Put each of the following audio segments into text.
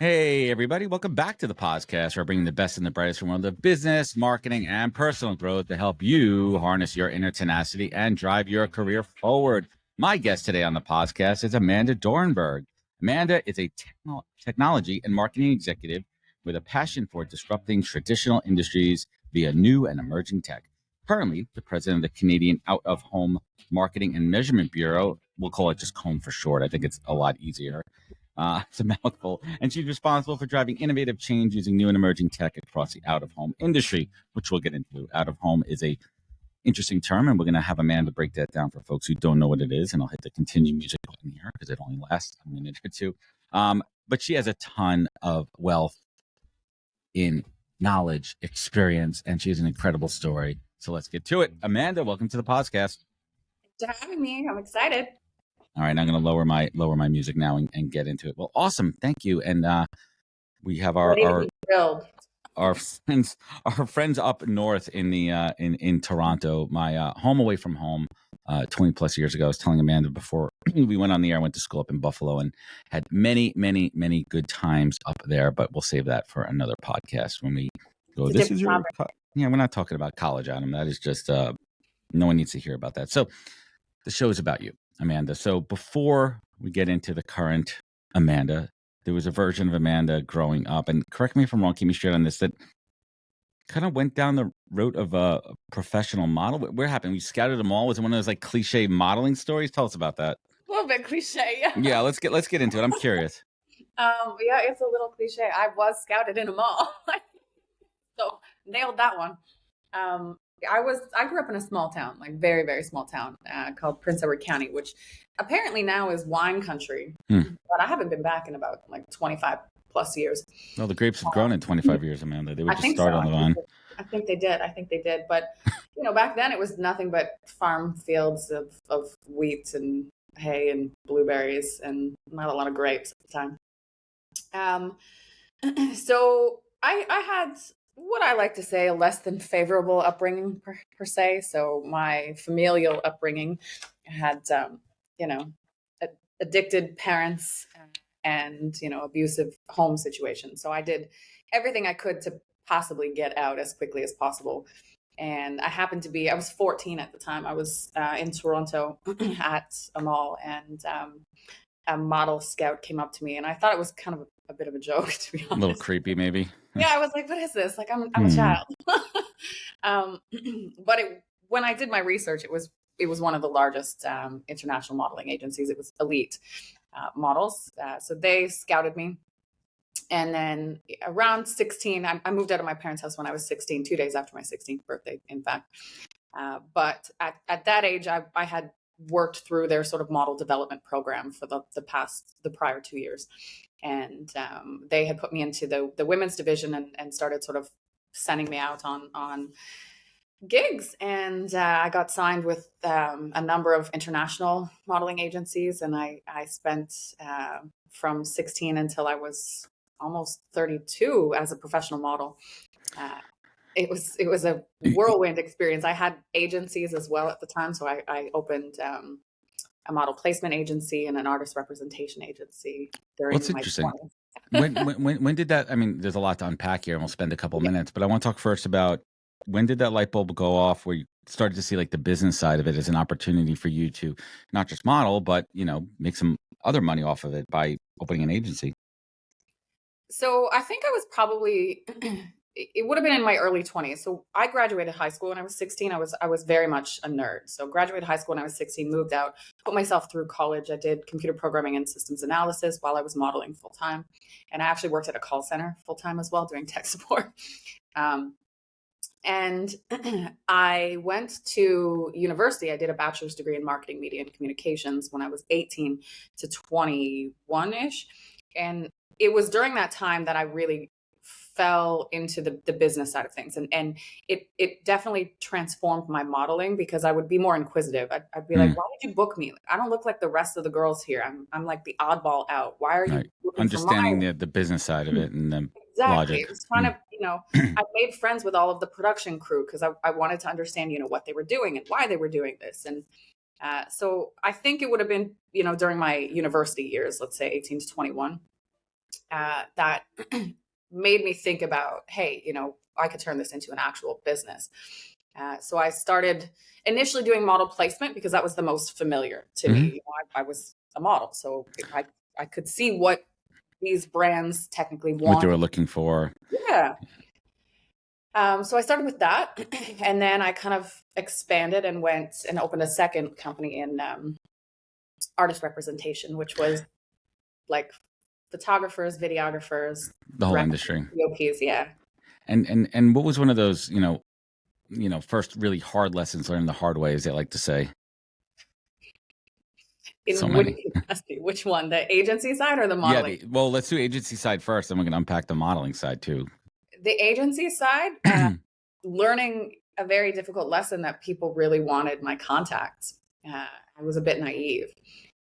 Hey, everybody. Welcome back to the podcast. We're bringing the best and the brightest from world of business, marketing, and personal growth to help you harness your inner tenacity and drive your career forward. My guest today on the podcast is Amanda Dorenberg. Amanda is a technology and marketing executive with a passion for disrupting traditional industries via new and emerging tech. Currently, the president of the Canadian Out-of-Home Marketing and Measurement Bureau. We'll call it just COMMB for short. I think it's a lot easier. It's a mouthful. And she's responsible for driving innovative change using new and emerging tech across the out-of-home industry, which we'll get into. Out-of-home is a interesting term, and we're going to have Amanda break that down for folks who don't know what it is. And I'll hit the continue music button here because it only lasts a minute or two. But she has a ton of wealth in knowledge, experience, and she has an incredible story. So let's get to it. Amanda, welcome to the podcast. Thanks for having me. I'm excited. All right, I'm going to lower my music now and get into it. Well, awesome, thank you. And we have our friends up north in the in Toronto. My home away from home, 20 plus years ago. I was telling Amanda before we went on the air. I went to school up in Buffalo and had many good times up there. But we'll save that for another podcast when we go. This is your we're not talking about college, Adam. That is just no one needs to hear about that. So the show is about you, Amanda. So before we get into the current Amanda, there was a version of Amanda growing up, and correct me if I'm wrong, keep me straight on this, that kind of went down the road of a professional model. Where happened? You scouted them all? Was it one of those like cliche modeling stories? Tell us about that. A little bit cliche, yeah. Yeah, let's get into it. I'm curious. Yeah, it's a little cliche. I was scouted in a mall. So nailed that one. I grew up in a small town, like very, very small town called Prince Edward County, which apparently now is wine country. But I haven't been back in about like 25 plus years. Well, the grapes have grown in 25 years, Amanda. They would just start on the vine. I think they did. But back then it was nothing but farm fields of wheat and hay and blueberries and not a lot of grapes at the time. So I had what I like to say a less than favorable upbringing per se. So my familial upbringing had, addicted parents and, abusive home situation. So I did everything I could to possibly get out as quickly as possible. And I was 14 at the time. I was in Toronto at a mall, and a model scout came up to me, and I thought it was kind of a bit of a joke, to be honest. A little creepy, maybe. Yeah, I was like, what is this? Like, I'm a child. But when I did my research, it was one of the largest international modeling agencies. It was Elite Models. So they scouted me. And then around 16, I moved out of my parents' house when I was 16, 2 days after my 16th birthday, in fact. But at that age, I had worked through their sort of model development program for the prior 2 years. And they had put me into the women's division and started sort of sending me out on gigs. And I got signed with a number of international modeling agencies. And I spent from 16 until I was almost 32 as a professional model. It was a whirlwind experience. I had agencies as well at the time. So I opened a model placement agency and an artist representation agency during my 20s. When did that, I mean, there's a lot to unpack here and we'll spend a couple minutes, but I want to talk first about when did that light bulb go off where you started to see like the business side of it as an opportunity for you to not just model, but, make some other money off of it by opening an agency? So I think I was probably, it would have been in my early 20s. So I graduated high school when I was 16. I was very much a nerd. So graduated high school when I was 16, moved out, put myself through college. I did computer programming and systems analysis while I was modeling full time. And I actually worked at a call center full time as well, doing tech support. And I went to university. I did a bachelor's degree in marketing, media, and communications when I was 18 to 21-ish. And it was during that time that I really fell into the business side of things. And it definitely transformed my modeling because I would be more inquisitive. I'd be like, why did you book me? I don't look like the rest of the girls here. I'm like the oddball out. Why are you understanding the business side of it and the logic? It was trying to, I made friends with all of the production crew because I wanted to understand, what they were doing and why they were doing this. And so I think it would have been, during my university years, let's say 18 to 21. that made me think about, hey, I could turn this into an actual business. So I started initially doing model placement because that was the most familiar to me. Mm-hmm. I was a model, so I could see what these brands technically What you want. were looking for. Yeah. So I started with that, and then I kind of expanded and went and opened a second company in artist representation, which was like photographers, videographers, The whole directors, industry. POPs. Yeah. And what was one of those, first really hard lessons learned the hard way, as they like to say? So In which many. capacity? Which one? The agency side or the Yeah. modeling? Well, let's do agency side first, and we're going to unpack the modeling side too. The agency side, learning a very difficult lesson that people really wanted my contacts. I was a bit naive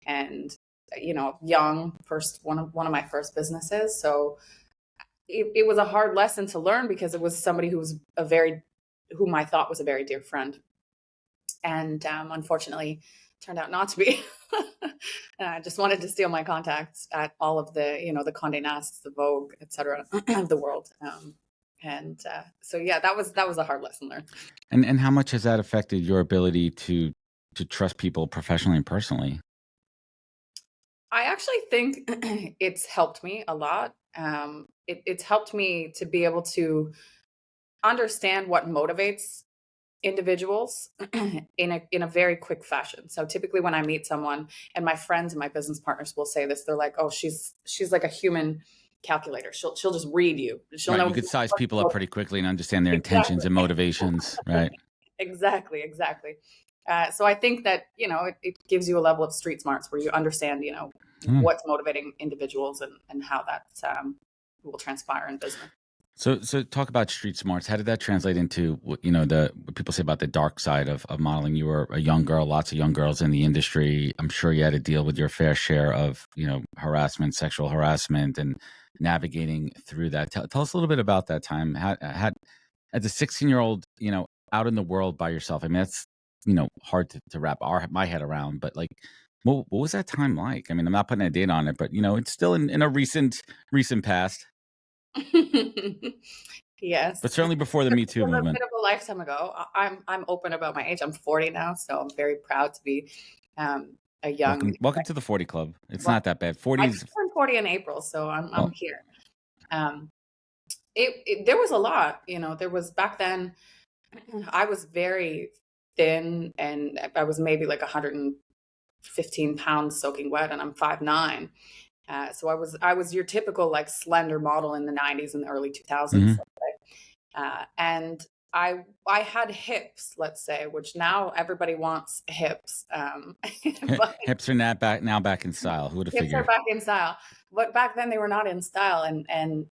and, young, one of my first businesses. So it was a hard lesson to learn because it was somebody whom I thought was a very dear friend. And unfortunately turned out not to be. I just wanted to steal my contacts at all of the, the Condé Nast, the Vogue, etc. of the world. So yeah, that was a hard lesson learned. And how much has that affected your ability to trust people professionally and personally? I actually think it's helped me a lot. It's helped me to be able to understand what motivates individuals in a very quick fashion. So typically when I meet someone, and my friends and my business partners will say this, they're like, "Oh, she's like a human calculator. She'll just read you. She'll Right. know You could size people up pretty quickly and understand their intentions exactly." and motivations. Right. Exactly. So I think that, it gives you a level of street smarts where you understand, Hmm. what's motivating individuals and how that will transpire in business. So talk about street smarts. How did that translate into what people say about the dark side of modeling? You were a young girl, lots of young girls in the industry. I'm sure you had to deal with your fair share of, harassment, sexual harassment, and navigating through that. Tell us a little bit about that time. How as a 16-year-old, out in the world by yourself. I mean, that's, hard to wrap my head around, but like, what was that time like? I mean, I'm not putting a date on it, but it's still in a recent past, Yes. but certainly before the It Me Too was a movement. bit of a lifetime ago. I'm open about my age. I'm 40 now, so I'm very proud to be a young. Welcome to the 40 club. It's Well, not that bad. I 40s. just turned 40 in April, so I'm Well, here. Um, there was a lot, there was back then. I was very thin, and I was maybe like 115 pounds soaking wet, and I'm 5'9". So I was your typical like slender model in the 90s and the early 2000s. mhm. And I had hips, let's say, which now everybody wants hips. But Hips are now back in style. Who would have hips are figured? back in style. But back then they were not in style. And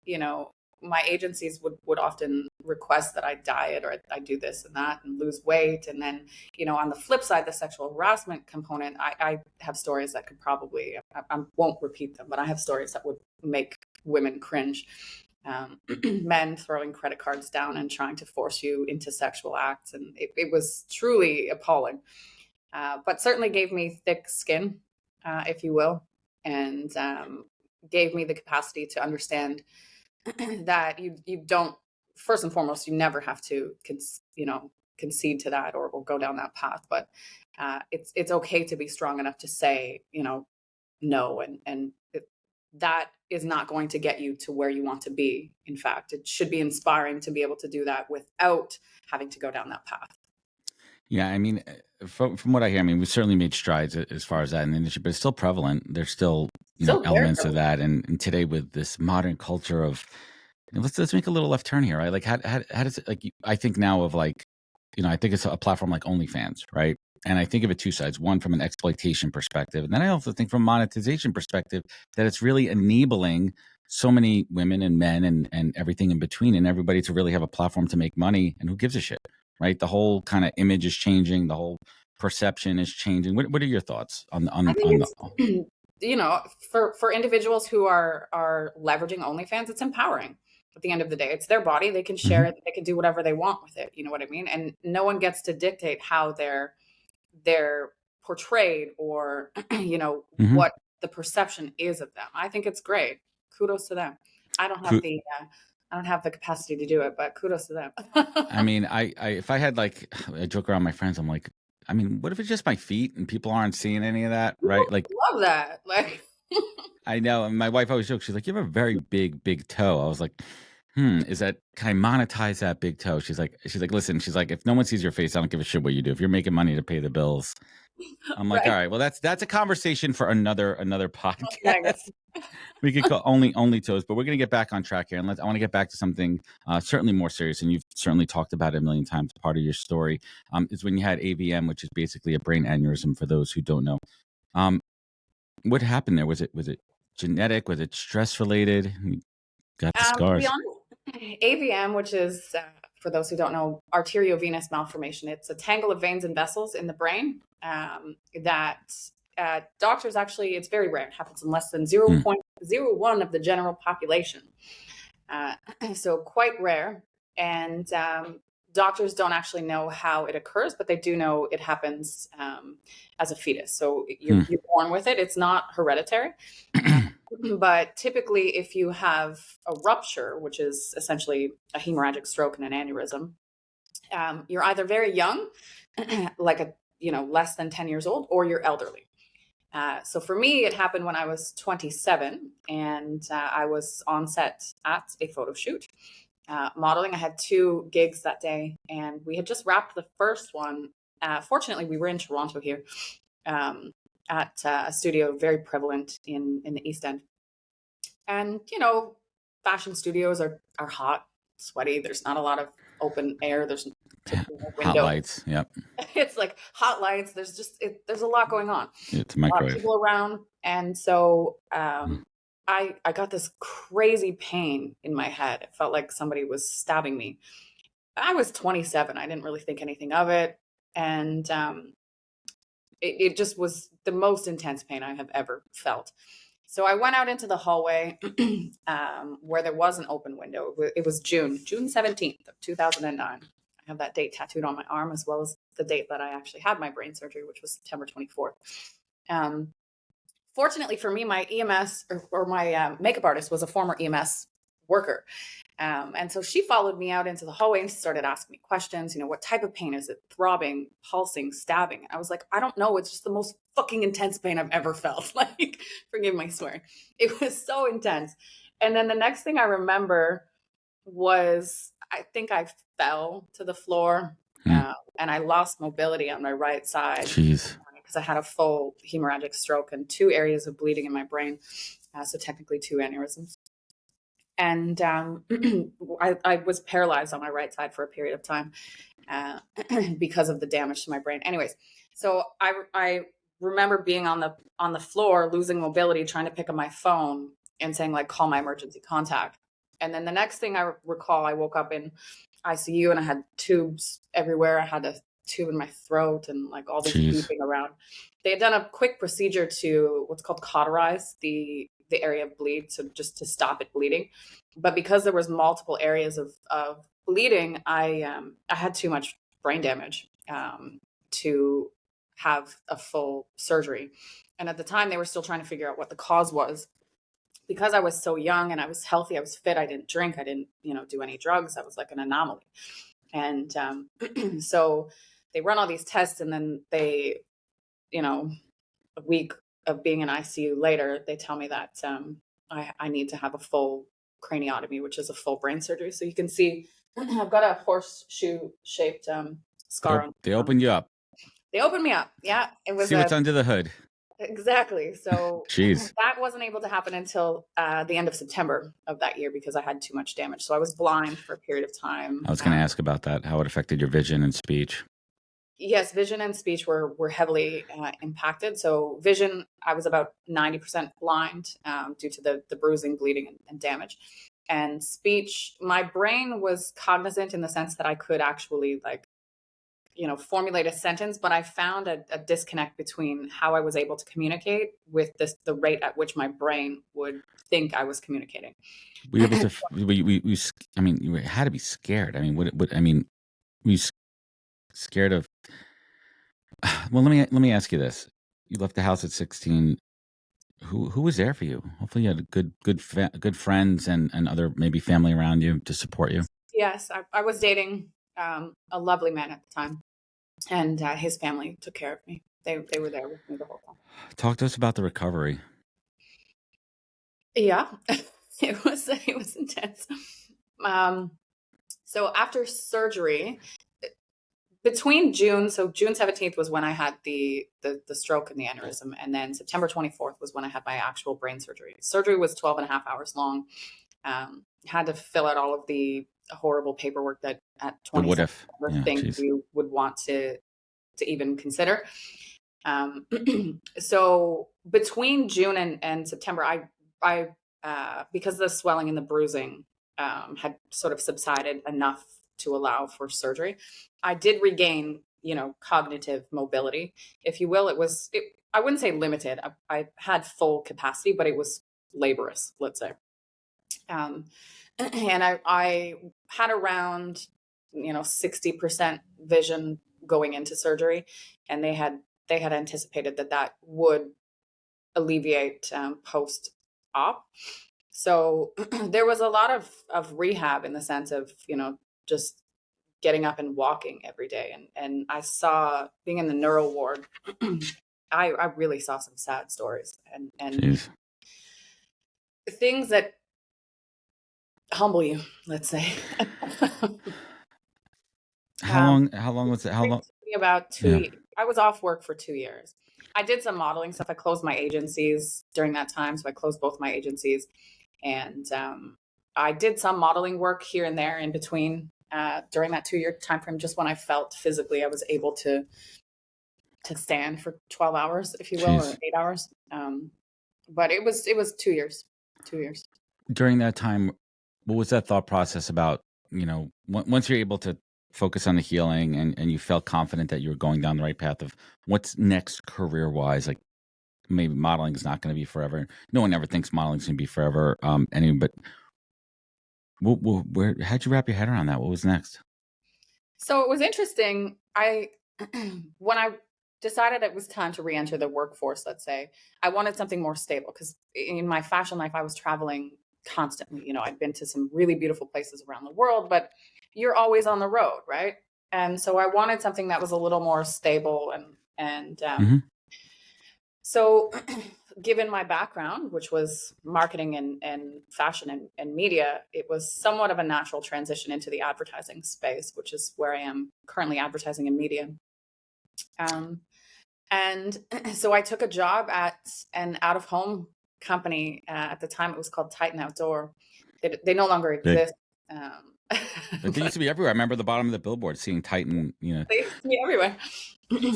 my agencies would often request that I diet or I do this and that and lose weight. And then, on the flip side, the sexual harassment component, I have stories that could probably, I won't repeat them, but I have stories that would make women cringe. Men throwing credit cards down and trying to force you into sexual acts. And it was truly appalling, but certainly gave me thick skin, if you will, and gave me the capacity to understand that you don't, first and foremost, you never have to, concede to that or go down that path. But it's okay to be strong enough to say, no, and that is not going to get you to where you want to be. In fact, it should be inspiring to be able to do that without having to go down that path. Yeah, I mean, from what I hear, I mean, we've certainly made strides as far as that in the industry, but it's still prevalent. There's still, Still very elements of prevalent. that, and today with this modern culture of, let's make a little left turn here, right? Like, how does it, like, I think now of like, I think it's a platform like OnlyFans, right? And I think of it two sides: one from an exploitation perspective, and then I also think from a monetization perspective that it's really enabling so many women and men and everything in between, and everybody to really have a platform to make money. And who gives a shit, right? The whole kind of image is changing. The whole perception is changing. What are your thoughts on I think on the? it's for individuals who are leveraging OnlyFans, it's empowering. At the end of the day, it's their body. They can share Mhm. it. They can do whatever they want with it. You know what I mean? And no one gets to dictate how they're portrayed or Mhm. what the perception is of them. I think it's great. kudos to them. I don't have Ku- the capacity to do it, but kudos to them. I mean, I if I had like, I joke around with my friends, I'm like, I mean, what if it's just my feet and people aren't seeing any of that, right? Like, Love that. Like, I know, and my wife always jokes, she's like, you have a very big toe. I was like, is that, can I monetize that big toe? She's like, listen, she's like, if no one sees your face, I don't give a shit what you do. If you're making money to pay the bills, I'm like, right. all right, well, that's a conversation for another Mega. podcast. We could call only toes, but we're gonna get back on track here, and I want to get back to something certainly more serious, and you've certainly talked about it a million times. Part of your story is when you had AVM, which is basically a brain aneurysm. For those who don't know, what happened there? Was it genetic? Was it stress related? You got the To be scars. honest, AVM, which is, for those who don't know, arteriovenous malformation. It's a tangle of veins and vessels in the brain that doctors actually, it's very rare. It happens in less than 0.01 of the general population. So quite rare. And doctors don't actually know how it occurs, but they do know it happens as a fetus. So you're born with it. It's not hereditary. But typically, if you have a rupture, which is essentially a hemorrhagic stroke and an aneurysm, you're either very young, like less than 10 years old, or you're elderly. So for me, it happened when I was 27, and I was on set at a photo shoot modeling. I had 2 gigs that day, and we had just wrapped the first one. Fortunately, we were in Toronto here. At a studio very prevalent in the East End. And, fashion studios are hot, sweaty. There's not a lot of open air. There's typically no window. Hot lights. Yep. It's like hot lights. There's there's a lot going on. It's a microwave. A lot of people around. And so I got this crazy pain in my head. It felt like somebody was stabbing me. I was 27. I didn't really think anything of it. And it just was the most intense pain I have ever felt. So I went out into the hallway where there was an open window. It was June 17th of 2009. I have that date tattooed on my arm, as well as the date that I actually had my brain surgery, which was September 24th. Fortunately for me, my EMS or my makeup artist was a former EMS worker. And so she followed me out into the hallway and started asking me questions. What type of pain is it? Throbbing, pulsing, stabbing? And I was like, I don't know. It's just the most fucking intense pain I've ever felt. Like, forgive my swearing. It was so intense. And then the next thing I remember was, I think I fell to the floor and I lost mobility on my right side. Jeez. Because I had a full hemorrhagic stroke and 2 areas of bleeding in my brain. So technically 2 aneurysms. And I was paralyzed on my right side for a period of time because of the damage to my brain. Anyways, so I remember being on the floor, losing mobility, trying to pick up my phone and saying, like, call my emergency contact. And then the next thing I recall, I woke up in ICU and I had tubes everywhere. I had a tube in my throat and like all this beeping around. They had done a quick procedure to what's called cauterize the area of bleed, so just to stop it bleeding. But because there was multiple areas of bleeding, I had too much brain damage to have a full surgery. And at the time, they were still trying to figure out what the cause was. Because I was so young and I was healthy, I was fit, I didn't drink, I didn't, do any drugs. I was like an anomaly. And so they run all these tests, and then they, a week of being in ICU later, they tell me that I need to have a full craniotomy, which is a full brain surgery. So you can see I've got a horseshoe shaped scar. They opened you up. They opened me up. Yeah. It was see what's under the hood. Exactly. So Jeez. That wasn't able to happen until the end of September of that year because I had too much damage. So I was blind for a period of time. I was going to ask about that, how it affected your vision and speech. Yes, vision and speech were heavily impacted. So vision, I was about 90% blind due to the bruising, bleeding, and damage. And speech, my brain was cognizant in the sense that I could actually formulate a sentence, but I found a disconnect between how I was able to communicate with the rate at which my brain would think I was communicating. Were you able to? I mean, you had to be scared. I mean, were you scared of? Well, let me ask you this: you left the house at 16. Who was there for you? Hopefully you had good friends and other maybe family around you to support you. Yes, I was dating a lovely man at the time, and his family took care of me. They were there with me the whole time. Talk to us about the recovery. Yeah, it was intense. Um, so after surgery, between June, so June 17th was when I had the stroke and the aneurysm, and then September 24th was when I had my actual brain surgery. Surgery was 12 and a half hours long. Had to fill out all of the horrible paperwork that at The what 27 if? I Yeah, think jeez. you would want to even consider. So between June and September, I because the swelling and the bruising had sort of subsided enough to allow for surgery, I did regain, cognitive mobility, if you will. I wouldn't say limited. I had full capacity, but it was laborious, let's say. Um, and I had around 60% vision going into surgery, and they had anticipated that would alleviate post op. So there was a lot of rehab in the sense of just getting up and walking every day, and I saw, being in the neuro ward, I really saw some sad stories and Jeez. things that humble you, let's say. How long? How long was it? How It long? took me about Yeah. I was off work for 2 years. I did some modeling stuff. I closed my agencies during that time. So I closed both my agencies. And I did some modeling work here and there in between during that 2 year time frame, just when I felt physically I was able to stand for 12 hours, if you will, or Jeez. 8 hours. But it was 2 years. 2 years. During that time, what was that thought process about? Once you're able to focus on the healing and you felt confident that you were going down the right path of what's next career wise, like maybe modeling is not going to be forever. No one ever thinks modeling is going to be forever. Anyway, but where how'd you wrap your head around that? What was next? So it was interesting. When I decided it was time to re-enter the workforce, let's say, I wanted something more stable, because in my fashion life, I was traveling constantly. I'd been to some really beautiful places around the world, but you're always on the road, right? And so I wanted something that was a little more stable, and Hmm. so, given my background, which was marketing and fashion and media, it was somewhat of a natural transition into the advertising space, which is where I am currently, advertising and media. Um, and so I took a job at an out of home company. At the time, it was called Titan Outdoor. They no longer Big. exist. Um, But they used but to be everywhere. I remember the bottom of the billboard seeing Titan. they used to be everywhere.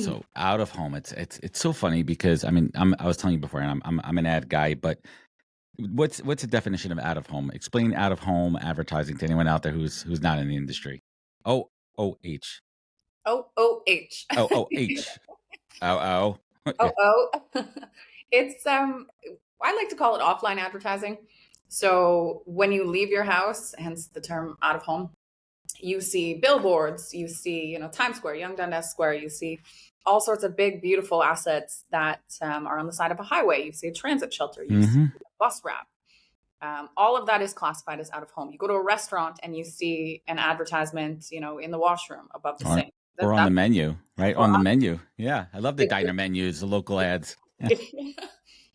So out of home, it's so funny because I mean I was telling you before, and I'm an ad guy, but what's the definition of out of home? Explain out of home advertising to anyone out there who's not in the industry. OOH. OOH. OOH. Oh. Oh, oh. It's I like to call it offline advertising. So when you leave your house, hence the term out of home, you see billboards, you see, Times Square, Yonge Dundas Square, you see all sorts of big, beautiful assets that are on the side of a highway. You see a transit shelter, you see Mm-hmm. a bus wrap. All of that is classified as out of home. You go to a restaurant and you see an advertisement, in the washroom above the Or sink. or on the That's menu, right? or On the menu. Yeah. I love the diner menus, the local ads. Yeah.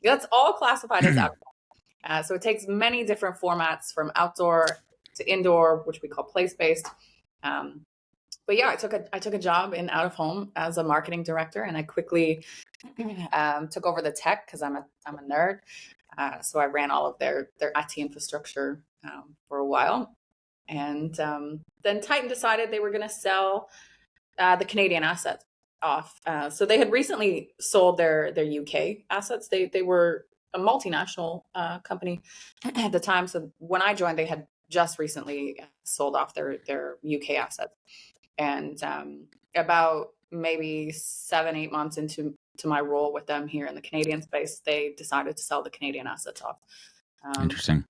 that's all classified as out of home. So it takes many different formats, from outdoor to indoor, which we call place-based. Um, but yeah, I took a job in out of home as a marketing director, and I quickly took over the tech, because I'm a nerd. So I ran all of their IT infrastructure for a while, and then Titan decided they were going to sell the Canadian assets off. So they had recently sold their UK assets. They were a multinational company at the time. So when I joined, they had just recently sold off their UK assets. And about maybe 7-8 months into my role with them here in the Canadian space, they decided to sell the Canadian assets off. Interesting.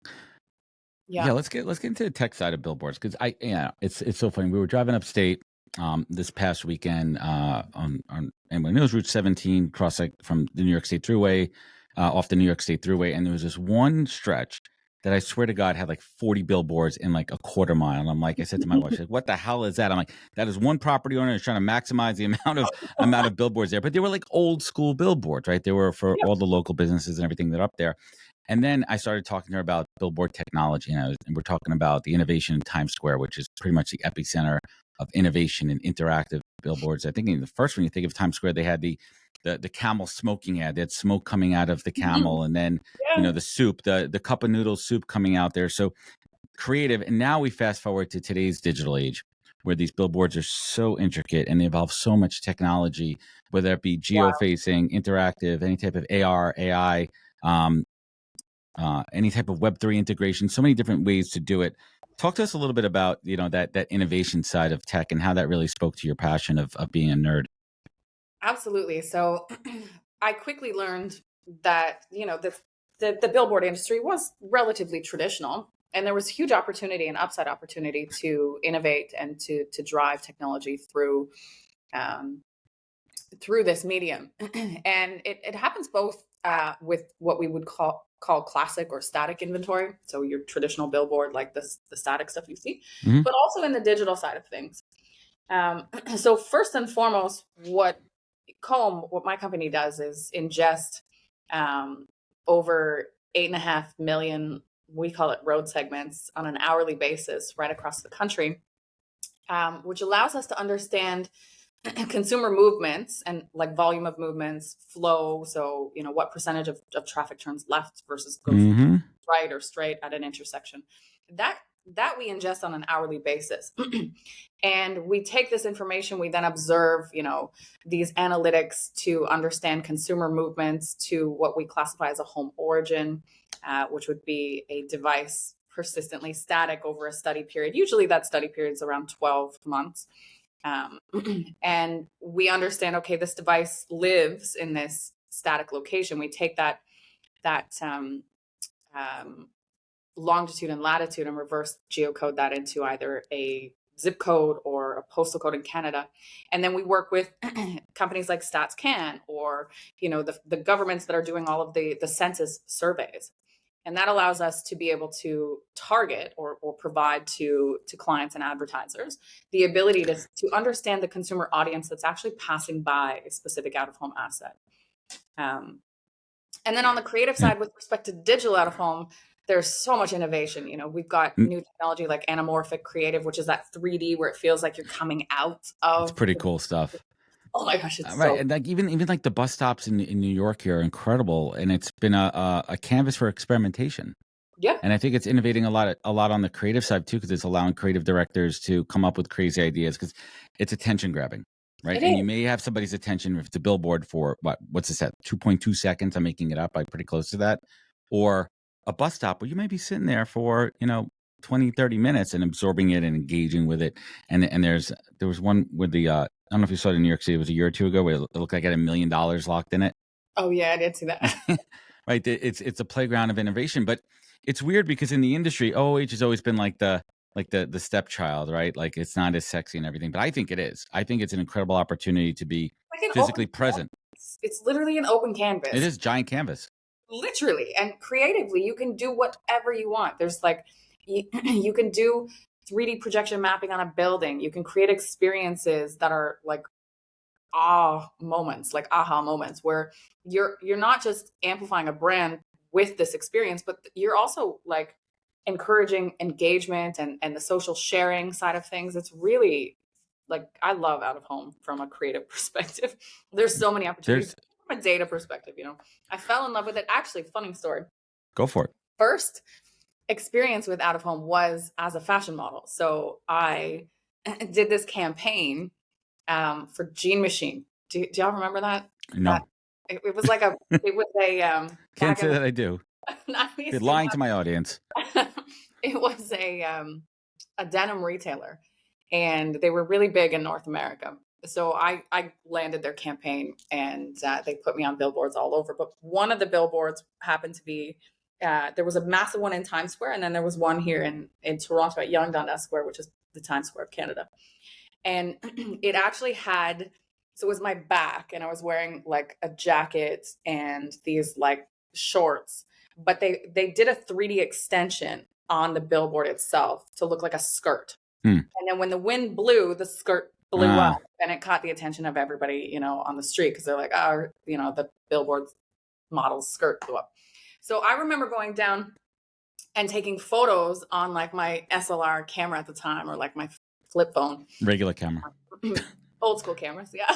Yeah. Yeah, let's get into the tech side of billboards, because it's so funny. We were driving upstate this past weekend on and when it was Route 17, cross like from the New York State Thruway, off the New York State Thruway, and there was this one stretch that I swear to God had like 40 billboards in like a quarter mile. And I'm like, I said to my wife, like, what the hell is that? I'm like, that is one property owner is trying to maximize the amount of billboards there. But they were like old school billboards, right? They were for all the local businesses and everything that are up there. And then I started talking to her about billboard technology, and we're talking about the innovation in Times Square, which is pretty much the epicenter of innovation in interactive billboards. I think the first when you think of Times Square, they had the camel smoking ad. They had smoke coming out of the camel, and then the soup, the cup of noodle soup coming out there. So creative. And now we fast forward to today's digital age, where these billboards are so intricate and they involve so much technology, whether it be geofacing, interactive, any type of AR, AI, any type of Web3 integration. So many different ways to do it. Talk to us a little bit about that innovation side of tech and how that really spoke to your passion of being a nerd. Absolutely. So I quickly learned that, the billboard industry was relatively traditional, and there was huge opportunity and upside opportunity to innovate and to drive technology through this medium. And it happens both with what we would call classic or static inventory. So your traditional billboard, like the static stuff you see, but also in the digital side of things. So first and foremost, what my company does is ingest over 8.5 million, we call it road segments, on an hourly basis right across the country, which allows us to understand consumer movements and like volume of movements, flow. So, what percentage of traffic turns left versus goes right or straight at an intersection. That we ingest on an hourly basis. And we take this information, we then observe, these analytics to understand consumer movements to what we classify as a home origin, which would be a device persistently static over a study period. Usually that study period is around 12 months. And we understand, okay, this device lives in this static location. We take that longitude and latitude and reverse geocode that into either a zip code or a postal code in Canada. And then we work with companies like StatsCan or, the governments that are doing all of the census surveys. And that allows us to be able to target or provide to clients and advertisers the ability to understand the consumer audience that's actually passing by a specific out-of-home asset. And then on the creative side, with respect to digital out-of-home, there's so much innovation. We've got new technology like anamorphic creative, which is that 3D where it feels like you're coming out of. It's pretty cool stuff. Oh my gosh, it's right. And like even like the bus stops in New York here are incredible, and it's been a canvas for experimentation. Yeah. And I think it's innovating a lot on the creative side too, because it's allowing creative directors to come up with crazy ideas, because it's attention grabbing, right? And you may have somebody's attention if it's a billboard for what's this at 2.2 seconds. I'm making it up. I'm pretty close to that. Or a bus stop where you may be sitting there for 20, 30 minutes and absorbing it and engaging with it. And there was one with the I don't know if you saw it in New York City. It was a year or two ago where it looked like it had $1 million locked in it. Oh yeah, I did see that. Right. It's a playground of innovation, but it's weird because in the industry, OOH has always been like the stepchild, right? Like it's not as sexy and everything, but I think it is. I think it's an incredible opportunity to be physically present. It's literally an open canvas. It is giant canvas. Literally. And creatively, you can do whatever you want. There's like, you can do 3D projection mapping on a building. You can create experiences that are like aha moments where you're not just amplifying a brand with this experience, but you're also like encouraging engagement and the social sharing side of things. It's really like, I love out of home from a creative perspective. There's so many opportunities. From a data perspective, I fell in love with it. Actually, funny story. Go for it. First experience with out of home was as a fashion model. So I did this campaign for Jean Machine. Do y'all remember that? No. It was a can't say that I do. You're lying to my audience. It was a denim retailer, and they were really big in North America. So I landed their campaign, and they put me on billboards all over. But one of the billboards happened to be, there was a massive one in Times Square, and then there was one here in Toronto at Yonge Dundas Square, which is the Times Square of Canada. And it actually had, so it was my back, and I was wearing like a jacket and these like shorts, but they did a 3D extension on the billboard itself to look like a skirt. And then when the wind blew, the skirt blew up, and it caught the attention of everybody, you know, on the street, because they're like, oh, you know, the billboard model's skirt blew up. So I remember going down and taking photos on like my SLR camera at the time, or like my flip phone. Regular camera. Old school cameras, yeah.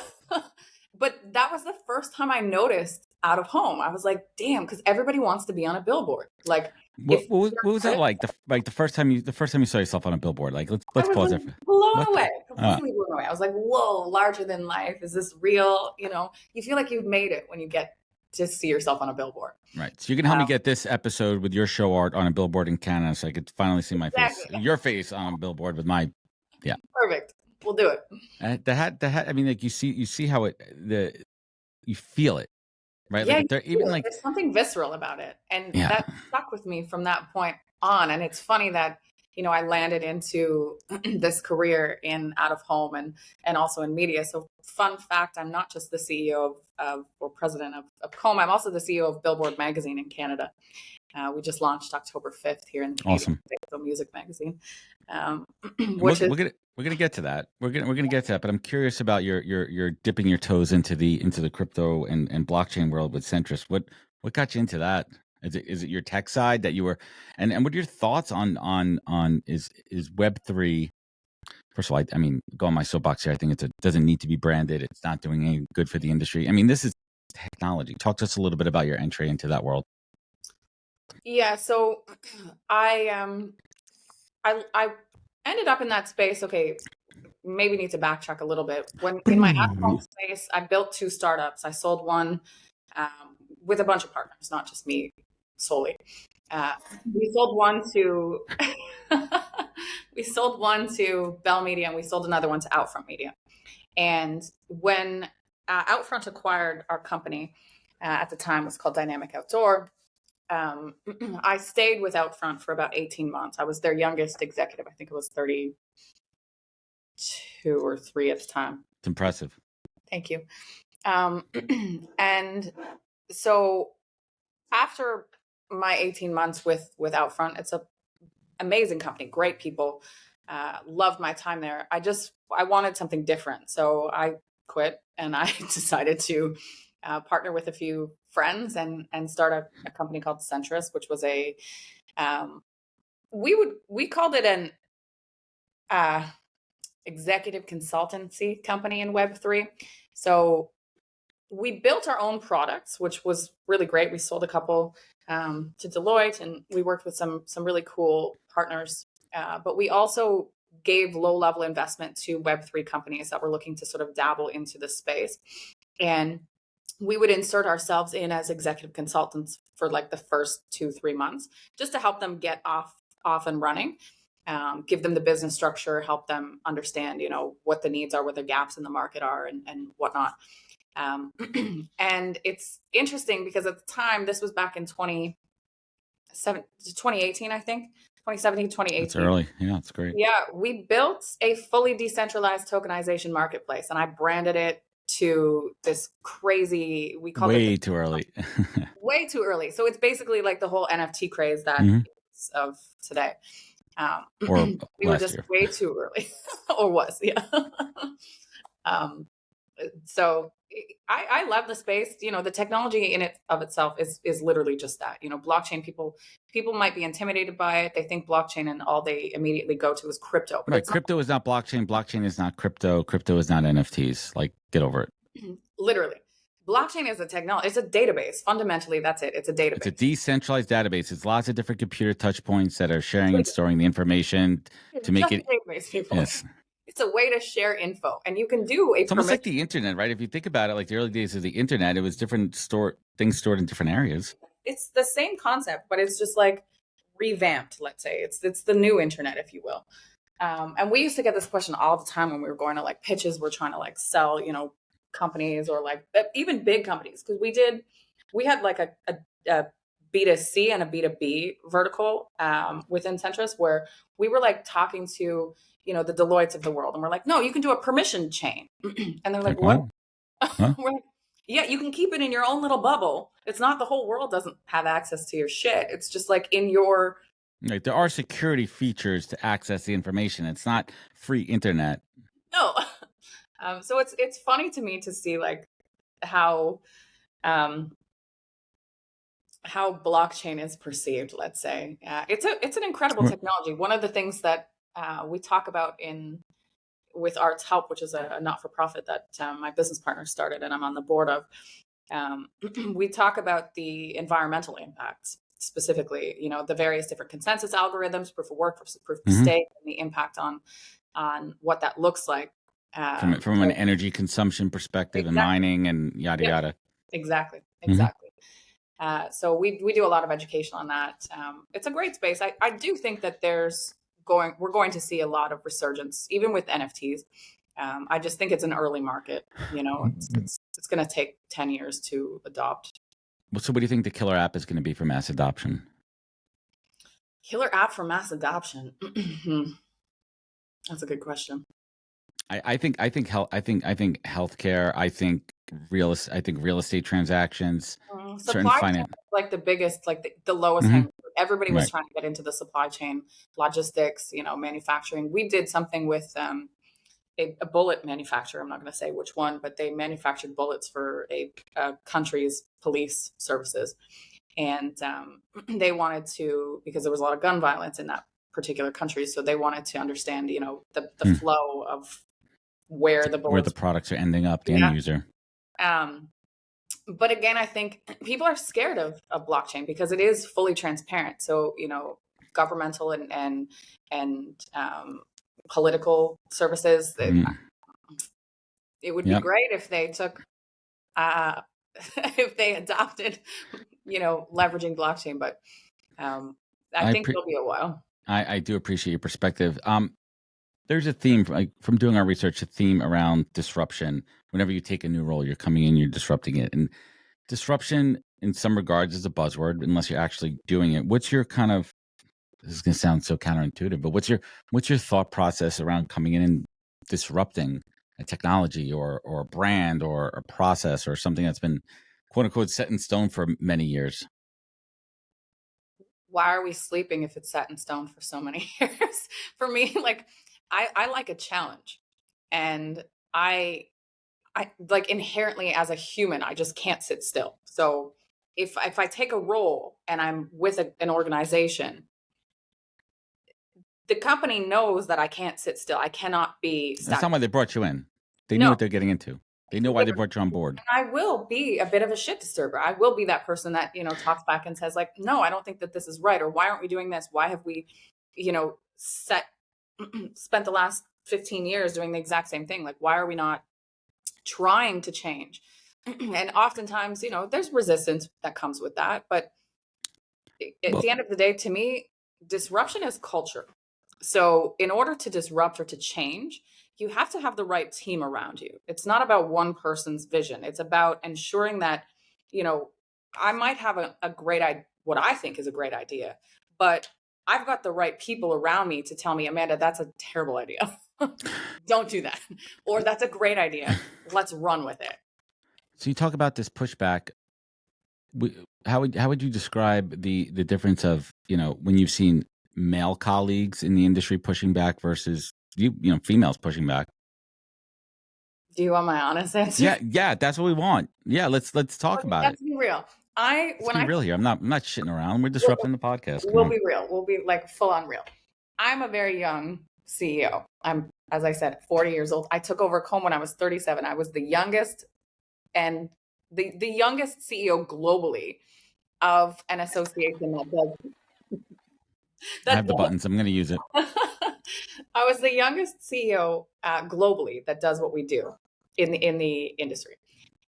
But that was the first time I noticed out of home. I was like, damn, because everybody wants to be on a billboard. Like, what was that like? The first time you saw yourself on a billboard? Like, let's pause there. Blown away, completely blown away. I was like, whoa, larger than life. Is this real? You know, you feel like you've made it when you get to see yourself on a billboard. Right. So you can help me get this episode with your show art on a billboard in Canada, so I could finally see my face, your face on a billboard with my, yeah. Perfect. We'll do it. The hat. I mean, like you see how you feel it, right? Yeah, like even like there's something visceral about it, and that stuck with me from that point on. And it's funny that, you know, I landed into this career in out of home and also in media. So fun fact, I'm not just the CEO of or president of COMMB. I'm also the CEO of Billboard Magazine in Canada. We just launched October 5th here in the Canadian Billboard Music Magazine. We're gonna get to that. We're gonna get to that. But I'm curious about your dipping your toes into the crypto and blockchain world with Centris. What got you into that? Is it your tech side that you were, and what are your thoughts on is Web3? First of all, I mean, go on my soapbox here. I think it doesn't need to be branded. It's not doing any good for the industry. I mean, this is technology. Talk to us a little bit about your entry into that world. Yeah, so I ended up in that space. Okay, maybe need to backtrack a little bit. When in my at-home space, I built 2 startups. I sold one with a bunch of partners, not just me solely. We sold one to Bell Media, and we sold another one to Outfront Media. And when Outfront acquired our company, at the time was called Dynamic Outdoor, I stayed with Outfront for about 18 months. I was their youngest executive. I think it was 32 or 3 at the time. It's impressive. Thank you. And so after my 18 months with Outfront, it's an amazing company, great people, loved my time there. I wanted something different. So I quit, and I decided to partner with a few friends and start a company called Centris, which was we called it an executive consultancy company in Web3. So we built our own products, which was really great. We sold a couple to Deloitte, and we worked with some really cool partners. But we also gave low-level investment to Web3 companies that were looking to sort of dabble into the space. And we would insert ourselves in as executive consultants for like the first 2-3 months, just to help them get off and running, give them the business structure, help them understand, you know, what the needs are, what the gaps in the market are, and whatnot. And it's interesting because at the time, this was back in 2018, I think, 2017, 2018. It's early. Yeah, it's great. Yeah, we built a fully decentralized tokenization marketplace, and I branded it to this crazy, we call it too early. Way too early. So it's basically like the whole NFT craze that is of today. Or we were just way too early, or was, yeah. So I love the space. You know, the technology in it of itself is literally just that. You know, blockchain, people might be intimidated by it. They think blockchain, and all they immediately go to is crypto. Right. Crypto is not blockchain. Blockchain is not crypto. Crypto is not NFTs. Like, get over it. Literally. Blockchain is a technology. It's a database. Fundamentally, that's it. It's a database. It's a decentralized database. It's lots of different computer touch points that are sharing and storing the information to make it. Database, people. Yes. It's a way to share info, and you can do It's almost like the internet, right? If you think about it, like the early days of the internet, it was different things stored in different areas. It's the same concept, but it's just like revamped. Let's say it's the new internet, if you will. And we used to get this question all the time when we were going to like pitches. We're trying to like sell, you know, companies, or like even big companies, because we had like a B2C and a B2B vertical within Centris, where we were like talking to, you know, the Deloittes of the world, and we're like, no, you can do a permission chain. And they're like, what? Huh? We're like, Yeah, you can keep it in your own little bubble. It's not the whole world doesn't have access to your shit. It's just like in your Like, there are security features to access the information. It's not free internet. no. So it's funny to me to see like how um, how blockchain is perceived. Let's say it's an incredible technology. One of the things that we talk about in with Arts Help, which is a not-for-profit that my business partner started and I'm on the board of. We talk about the environmental impacts specifically, you know, the various different consensus algorithms, proof of work, proof of stake, and the impact on what that looks like. From an energy consumption perspective and mining and yada, yada. Exactly. Exactly. So we do a lot of education on that. It's a great space. I do think that we're going to see a lot of resurgence, even with NFTs. I just think it's an early market. You know, it's going to take 10 years to adopt. So what do you think the killer app is going to be for mass adoption? Killer app for mass adoption. That's a good question. I think healthcare. I think real estate transactions. Supply chain is like the biggest, like the lowest hanging fruit. Everybody was trying to get into the supply chain, logistics, you know, manufacturing. We did something with a bullet manufacturer. I'm not going to say which one, but they manufactured bullets for a country's police services. And they wanted to, because there was a lot of gun violence in that particular country. So they wanted to understand, you know, the flow of where the products are ending up, the end user. But again, I think people are scared of blockchain because it is fully transparent. So, you know, governmental and political services, it would be great if they took, if they adopted, you know, leveraging blockchain. But I think it'll be a while. I do appreciate your perspective. There's a theme from doing our research, a theme around disruption. Whenever you take a new role, you're coming in, you're disrupting it. And disruption in some regards is a buzzword, unless you're actually doing it. What's your kind of, this is going to sound so counterintuitive, but what's your thought process around coming in and disrupting a technology or a brand or a process or something that's been quote unquote set in stone for many years? Why are we sleeping if it's set in stone for so many years? For me, like I like a challenge, and I like inherently as a human, I just can't sit still. So if I take a role and I'm with an organization, the company knows that I can't sit still. I cannot be stuck. That's not why they brought you in. They knew what they're getting into. They know why they brought you on board. And I will be a bit of a shit disturber. I will be that person that, you know, talks back and says like, no, I don't think that this is right. Or why aren't we doing this? Why have we, you know, spent the last 15 years doing the exact same thing? Like, why are we not trying to change? And oftentimes, you know, there's resistance that comes with that. But at the end of the day, to me, disruption is culture. So in order to disrupt or to change, you have to have the right team around you. It's not about one person's vision. It's about ensuring that, you know, I might have a great idea, what I think is a great idea, but I've got the right people around me to tell me, Amanda, that's a terrible idea. Don't do that. Or that's a great idea. Let's run with it. So you talk about this pushback. How would you describe the difference of, you know, when you've seen male colleagues in the industry pushing back versus you know, females pushing back? Do you want my honest answer? Yeah, that's what we want. Yeah, let's talk about it. Let's be real. Let's be real here. I'm not shitting around. We're disrupting the podcast. We'll be real. We'll be like full on real. I'm a very young CEO. I'm, as I said, 40 years old. I took over COMMB when I was 37. I was the youngest and the youngest CEO globally of an association that does. I have the buttons. I'm going to use it. I was the youngest CEO globally that does what we do in the industry.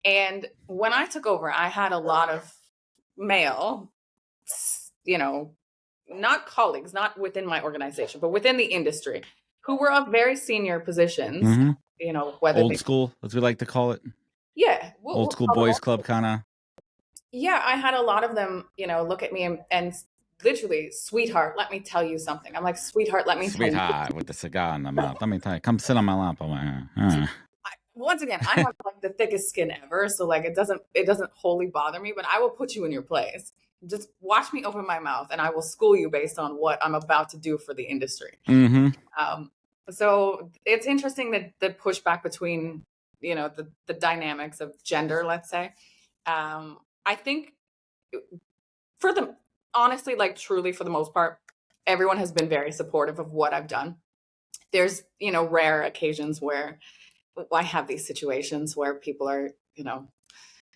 And when I took over, I had a lot of male, you know, not colleagues, not within my organization, but within the industry, who were of very senior positions. You know, whether old school, as we like to call it. Yeah, old school boys club kind of. Yeah, I had a lot of them, you know, look at me and literally, sweetheart, let me tell you something. I'm like, sweetheart, let me tell you. Sweetheart with the cigar in the mouth. Let me tell you, come sit on my lap. once again, I have like the thickest skin ever, so like it doesn't wholly bother me, but I will put you in your place. Just watch me open my mouth, and I will school you based on what I'm about to do for the industry. Mm-hmm. So it's interesting that the pushback between, you know, the dynamics of gender, let's say. I think for the honestly, like truly for the most part, everyone has been very supportive of what I've done. There's, you know, rare occasions where I have these situations where people are, you know,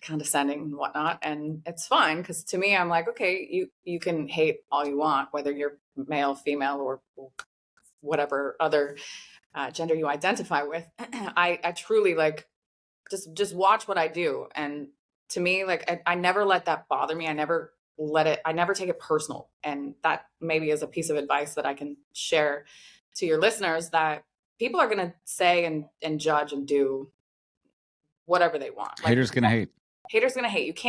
condescending and whatnot, and it's fine because to me, I'm like, okay, you can hate all you want, whether you're male, female, or whatever other gender you identify with. I truly like just watch what I do, and to me, like I never let that bother me. I never take it personal, and that maybe is a piece of advice that I can share to your listeners, that people are going to say and judge and do whatever they want. Like, Haters gonna hate. haters going to hate.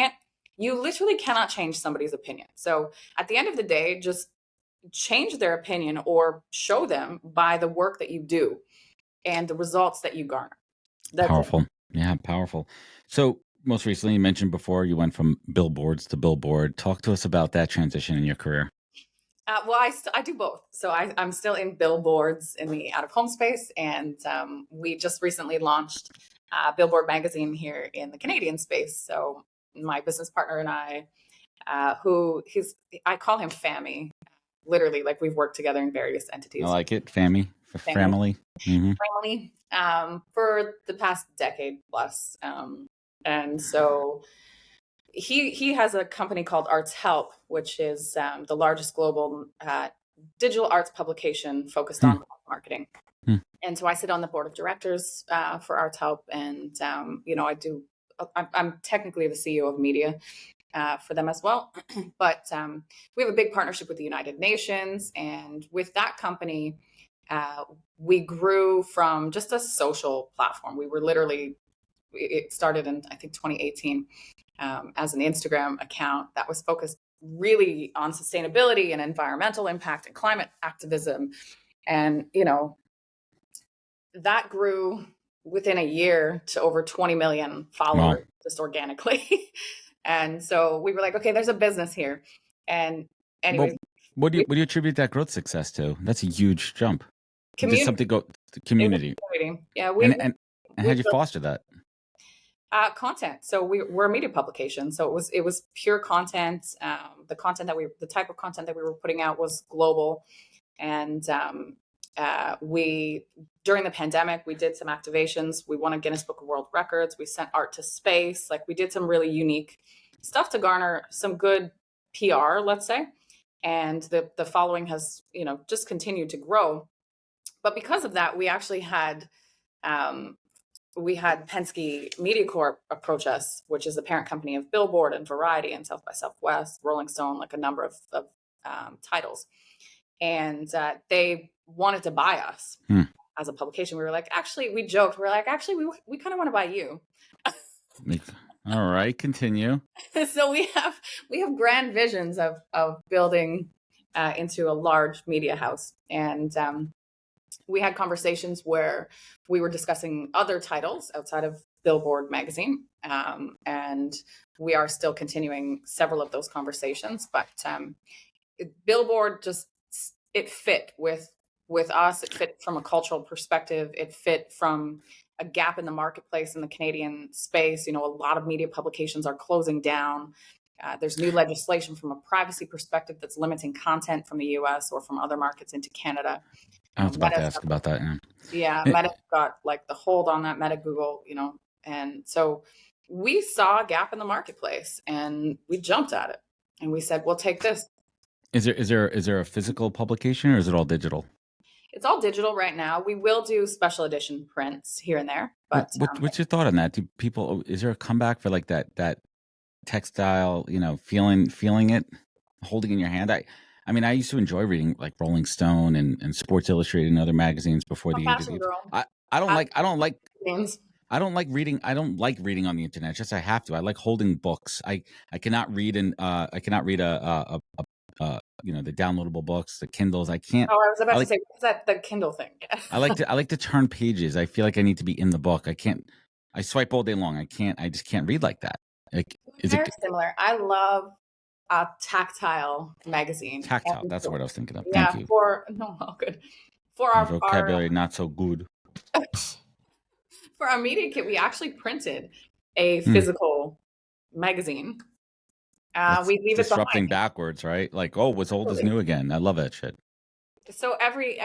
You literally cannot change somebody's opinion. So at the end of the day, just change their opinion or show them by the work that you do and the results that you garner. That's Powerful. Yeah, powerful. So most recently, you mentioned before you went from billboards to billboard. Talk to us about that transition in your career. Well, I do both. So I'm still in billboards in the out of home space, and we just recently launched Billboard Magazine here in the Canadian space. So my business partner and I, I call him Fammy. Literally, like we've worked together in various entities. I like it, family. Mm-hmm. Family, for the past decade plus, and so he has a company called Arts Help, which is the largest global digital arts publication focused on marketing. And so I sit on the board of directors for Arts Help, and you know, I'm technically the CEO of media for them as well. But we have a big partnership with the United Nations, and with that company, we grew from just a social platform. It started in, I think, 2018 as an Instagram account that was focused really on sustainability and environmental impact and climate activism. And, you know, that grew within a year to over 20 million followers just organically. And so we were like, okay, there's a business here. And anyways, what do you attribute that growth success to? That's a huge jump. Did something go to community? Yeah, and how'd you foster that? Content. So we're a media publication. So it was pure content. The type of content that we were putting out was global. And during the pandemic, we did some activations. We won a Guinness Book of World Records. We sent art to space. Like we did some really unique stuff to garner some good PR, let's say. And the following has, you know, just continued to grow. But because of that, we actually had Penske Media Corp approach us, which is the parent company of Billboard and Variety and South by Southwest, Rolling Stone, like a number of titles. And they wanted to buy us as a publication. We were like, actually, we joked. We're like, actually, we kind of want to buy you. All right, continue. So we have grand visions of building into a large media house. And we had conversations where we were discussing other titles outside of Billboard Magazine. And we are still continuing several of those conversations. But Billboard it fit with us. It fit from a cultural perspective. It fit from a gap in the marketplace in the Canadian space. You know, a lot of media publications are closing down. There's new legislation from a privacy perspective that's limiting content from the US or from other markets into Canada. I was about to ask about that. Yeah, Meta got like the hold on that, Meta, Google, you know, and so we saw a gap in the marketplace and we jumped at it and we said, we'll take this. Is there a physical publication or is it all digital? It's all digital right now. We will do special edition prints here and there. But what's your thought on that? Is there a comeback for like that textile, you know, feeling it, holding in your hand? I mean, I used to enjoy reading like Rolling Stone and Sports Illustrated and other magazines before the age of I don't like reading. I don't like reading on the internet. It's just I have to. I like holding books. I cannot read you know, the downloadable books, the Kindles. I can't. Oh, I was about to say, what's that the Kindle thing? I like to turn pages. I feel like I need to be in the book. I can't I swipe all day long. I just can't read like that. Like, is Very it similar. I love a tactile magazine. tactile? And That's the so, word I was thinking of. Thank yeah, you. no, all good. For My our vocabulary not so good. for our media kit, we actually printed a Hmm. physical magazine. That's We leave it disrupting behind. backwards, right? Like, oh, what's old is new again. I love that shit. So every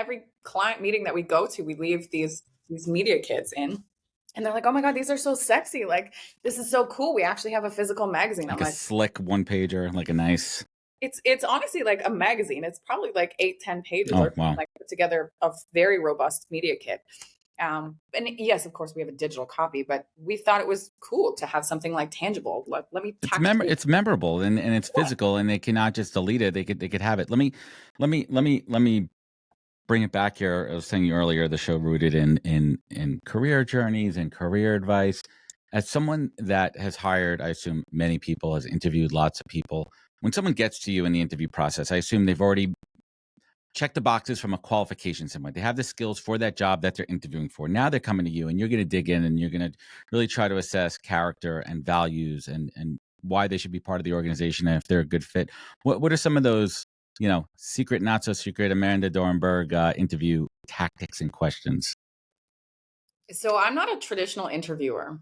client meeting that we go to, we leave these media kits in, and they're like, "Oh my god, these are so sexy! Like, this is so cool. We actually have a physical magazine." I'm Like a like, slick one pager, like a nice. it's honestly like a magazine. It's probably like 8-10 pages, Oh or wow. like put together a very robust media kit. And yes, of course, we have a digital copy, but we thought it was cool to have something like tangible. Let me tactically. It's memorable and it's physical, and they cannot just delete it. They could have it. Let me bring it back here. I was saying earlier, the show rooted in career journeys and career advice. As someone that has hired, I assume many people, has interviewed lots of people. When someone gets to you in the interview process, I assume they've already check the boxes from a qualification standpoint. They have the skills for that job that they're interviewing for. Now they're coming to you, and you're going to dig in, and you're going to really try to assess character and values and why they should be part of the organization and if they're a good fit. What are some of those, secret, not so secret Amanda Dorenberg interview tactics and questions? So I'm not a traditional interviewer.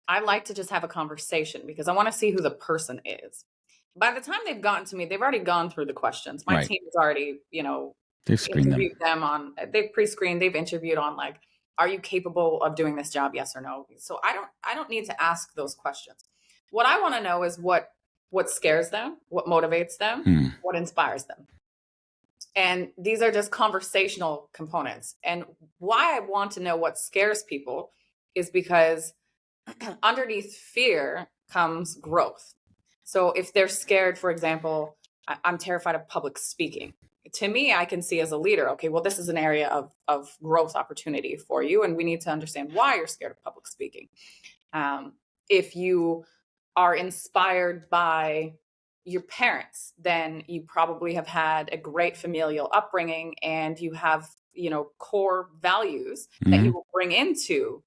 I like to just have a conversation because I want to see who the person is. By the time they've gotten to me, they've already gone through the questions. My Right. team has already, They've screened them. interviewed them on, they've pre-screened, they've interviewed on like, are you capable of doing this job? Yes or no. So I don't need to ask those questions. What I want to know is what scares them, what motivates them, what inspires them. And these are just conversational components. And why I want to know what scares people is because underneath fear comes growth. So if they're scared, for example, I'm terrified of public speaking. To me, I can see as a leader, okay, well, this is an area of growth opportunity for you, and we need to understand why you're scared of public speaking. If you are inspired by your parents, then you probably have had a great familial upbringing, and you have, core values that you will bring into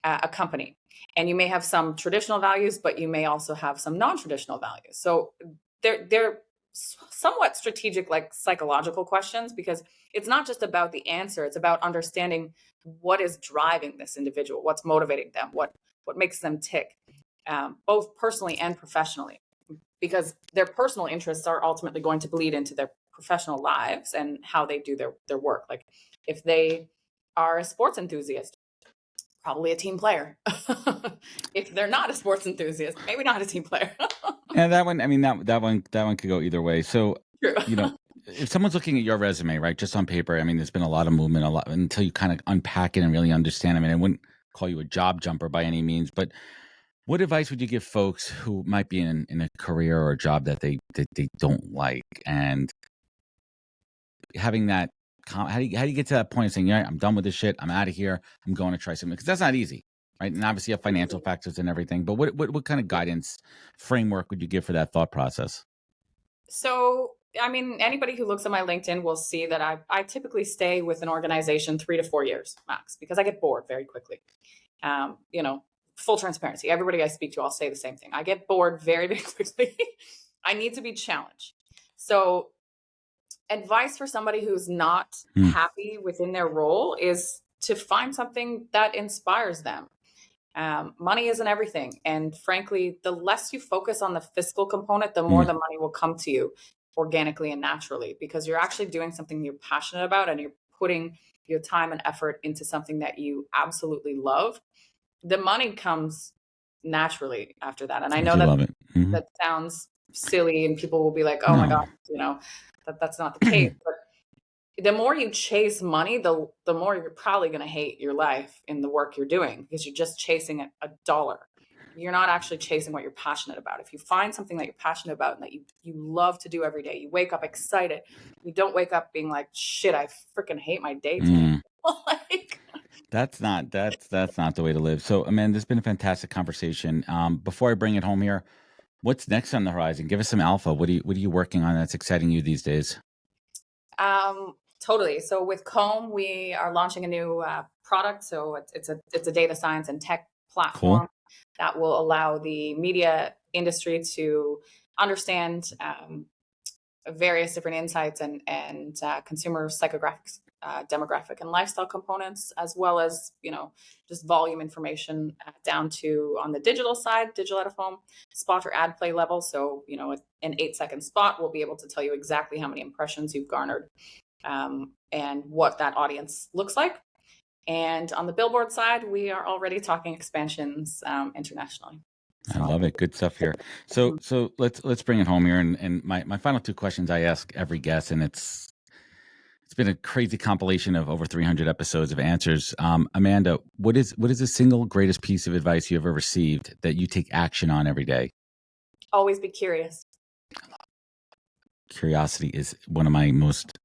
a company. And you may have some traditional values, but you may also have some non-traditional values. So they're somewhat strategic, like psychological questions, because it's not just about the answer, it's about understanding what is driving this individual, what's motivating them, what makes them tick, both personally and professionally, because their personal interests are ultimately going to bleed into their professional lives and how they do their work. Like if they are a sports enthusiast, probably a team player. If they're not a sports enthusiast, maybe not a team player. Yeah, that one. I mean, that one could go either way. So, True. If someone's looking at your resume, right, just on paper, I mean, there's been a lot of movement, a lot until you kind of unpack it and really understand. I mean, I wouldn't call you a job jumper by any means, but what advice would you give folks who might be in a career or a job that they don't like, and having that? How do you get to that point of saying, yeah, I'm done with this shit. I'm out of here. I'm going to try something, because that's not easy, right? And obviously, you have financial factors and everything. But what kind of guidance framework would you give for that thought process? So, I mean, anybody who looks at my LinkedIn will see that I typically stay with an organization 3 to 4 years max because I get bored very quickly. Um, you know, Full transparency. Everybody I speak to, I'll say the same thing. I get bored very, very quickly. I need to be challenged. So advice for somebody who's not Hmm. happy within their role is to find something that inspires them. Money isn't everything. And frankly, the less you focus on the fiscal component, the more Hmm. the money will come to you organically and naturally, because you're actually doing something you're passionate about and you're putting your time and effort into something that you absolutely love. The money comes naturally after that. And I If know you that love it. Hmm. that sounds silly and people will be like, oh my No. God, that's not the case. But the more you chase money, the more you're probably going to hate your life in the work you're doing, because you're just chasing a dollar. You're not actually chasing what you're passionate about. If you find something that you're passionate about and that you love to do every day, you wake up excited. You don't wake up being like, shit, I freaking hate my day today. Mm. Like, That's not the way to live. So, Amanda, this has been a fantastic conversation. Before I bring it home here, what's next on the horizon? Give us some alpha. What are you working on that's exciting you these days? totally. So with COMMB, we are launching a new product. So it's a data science and tech platform that will allow the media industry to understand various different insights and consumer psychographics, demographic and lifestyle components, as well as, just volume information down to, on the digital side, digital out of home, spot or ad play level. So, an 8-second spot will be able to tell you exactly how many impressions you've garnered, and what that audience looks like. And on the billboard side, we are already talking expansions internationally. I love it. Good stuff here. So let's bring it home here. And my final two questions I ask every guest, and it's been a crazy compilation of over 300 episodes of answers. Amanda, what is the single greatest piece of advice you ever received that you take action on every day? Always be curious. Curiosity is one of my most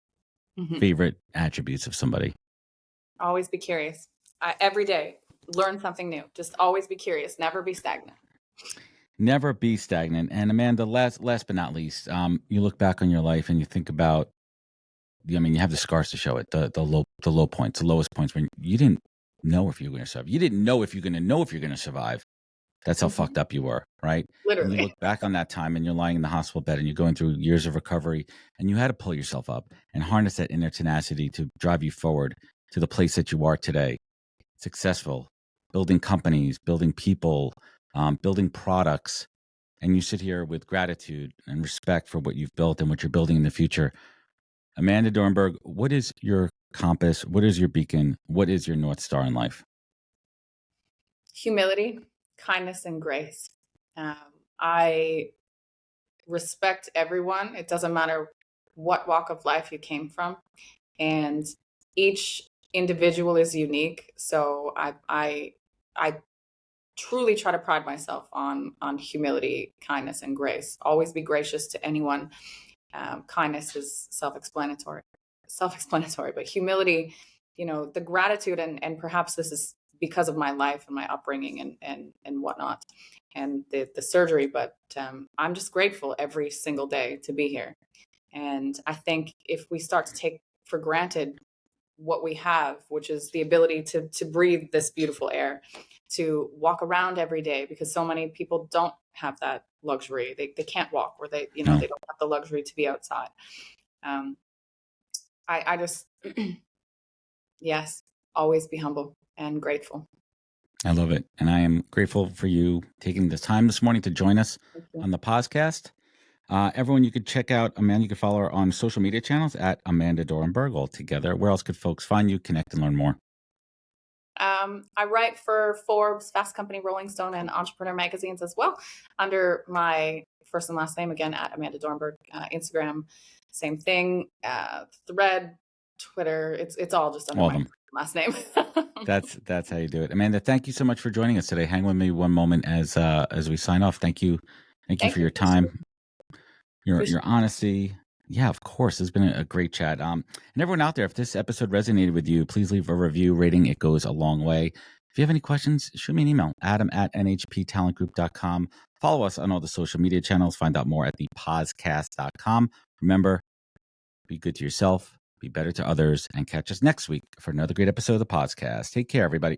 favorite attributes of somebody. Always be curious. Every day, learn something new. Just always be curious. Never be stagnant. Never be stagnant. And Amanda, last but not least, you look back on your life and you think about, you have the scars to show it, the low points, the lowest points when you didn't know if you were going to survive. You didn't know if you're going to know if you're going to survive. That's how fucked up you were, right? Literally. And you look back on that time and you're lying in the hospital bed and you're going through years of recovery and you had to pull yourself up and harness that inner tenacity to drive you forward to the place that you are today. Successful, building companies, building people, building products. And you sit here with gratitude and respect for what you've built and what you're building in the future. Amanda Dorenberg, what is your compass? What is your beacon? What is your North Star in life? Humility, kindness, and grace. I respect everyone. It doesn't matter what walk of life you came from. And each individual is unique. So I truly try to pride myself on humility, kindness, and grace. Always be gracious to anyone. Kindness is self-explanatory, but humility, the gratitude, and perhaps this is because of my life and my upbringing and whatnot, and the surgery, but I'm just grateful every single day to be here. And I think if we start to take for granted what we have, which is the ability to breathe this beautiful air, to walk around every day, because so many people don't have that luxury. They can't walk, or they don't have the luxury to be outside. I just, yes, always be humble and grateful. I love it. And I am grateful for you taking the time this morning to join us on the podcast. Everyone, you could check out Amanda. You could follow her on social media channels at Amanda Dorenberg altogether. Where else could folks find you, connect, and learn more? I write for Forbes, Fast Company, Rolling Stone, and Entrepreneur magazines as well, under my first and last name, again, at Amanda Dorenberg. Instagram, same thing. Thread, Twitter, it's all just under my last name. That's how you do it. Amanda, thank you so much for joining us today. Hang with me one moment as we sign off. Thank you for your time, your honesty. Yeah, of course. It's been a great chat. And everyone out there, if this episode resonated with you, please leave a review rating. It goes a long way. If you have any questions, shoot me an email, adam@nhptalentgroup.com. Follow us on all the social media channels. Find out more at thepodcast.com. Remember, be good to yourself, be better to others, and catch us next week for another great episode of the podcast. Take care, everybody.